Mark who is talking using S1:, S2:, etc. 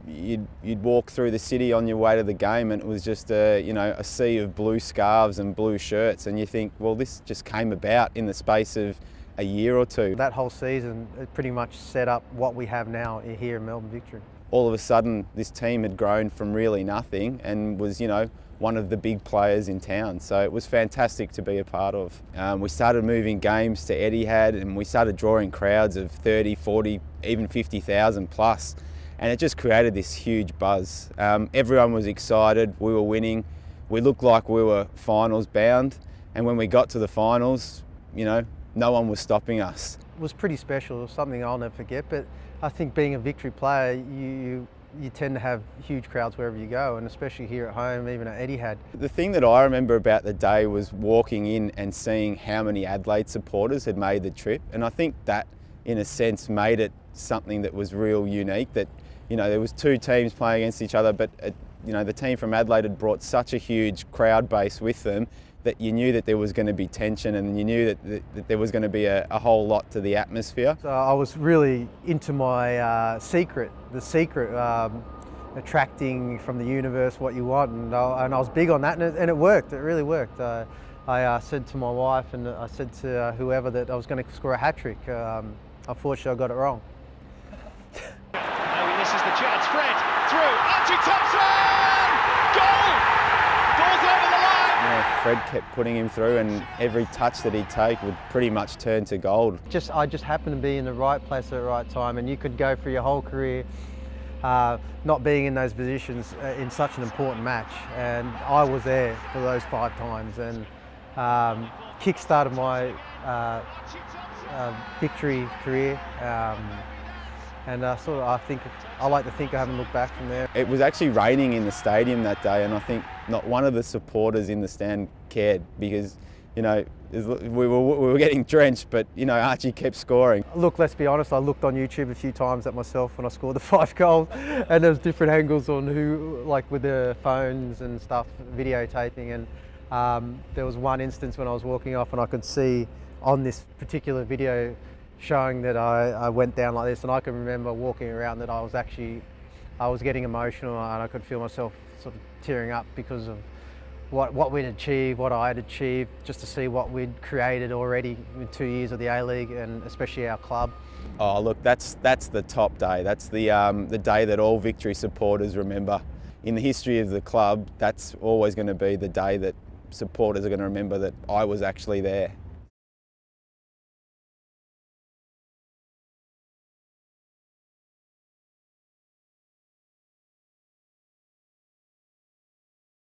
S1: you'd walk through the city on your way to the game, and it was just a sea of blue scarves and blue shirts, and you think, well, this just came about in the space of a year or two.
S2: That whole season, it pretty much set up what we have now here in Melbourne Victory.
S1: All of a sudden, this team had grown from really nothing and was, one of the big players in town. So it was fantastic to be a part of. We started moving games to Etihad, and we started drawing crowds of 30, 40, even 50,000 plus. And it just created this huge buzz. Everyone was excited, we were winning. We looked like we were finals bound. And when we got to the finals, no one was stopping us.
S2: It was pretty special. It was something I'll never forget, but I think being a Victory player, you tend to have huge crowds wherever you go, and especially here at home, even at Etihad.
S1: The thing that I remember about the day was walking in and seeing how many Adelaide supporters had made the trip, and I think that, in a sense, made it something that was real unique, that, there was two teams playing against each other, but, the team from Adelaide had brought such a huge crowd base with them that you knew that there was going to be tension, and you knew that there was going to be a whole lot to the atmosphere.
S2: So I was really into my secret, attracting from the universe what you want, and I was big on that, and it worked. It really worked. I said to my wife, and I said to whoever, that I was going to score a hat-trick. Unfortunately, I got it wrong.
S3: Now he misses the chance. Fred through. Archie Thompson! Goal! Goal's over the line!
S1: Fred kept putting him through, and every touch that he'd take would pretty much turn to gold.
S2: I just happened to be in the right place at the right time, and you could go for your whole career not being in those positions in such an important match, and I was there for those 5 times, and kick-started my Victory career. And I like to think I haven't looked back from there.
S1: It was actually raining in the stadium that day, and I think not one of the supporters in the stand cared, because we were getting drenched, but Archie kept scoring.
S2: Look, let's be honest, I looked on YouTube a few times at myself when I scored the 5 goals, and there was different angles on with the phones and stuff, videotaping, and there was one instance when I was walking off, and I could see on this particular video showing that I went down like this, and I can remember walking around that I was getting emotional, and I could feel myself sort of tearing up because of what we'd achieved, what I had achieved, just to see what we'd created already in 2 years of the A-League, and especially our club.
S1: Oh look, that's the top day. That's the day that all Victory supporters remember. In the history of the club, that's always going to be the day that supporters are going to remember that I was actually there.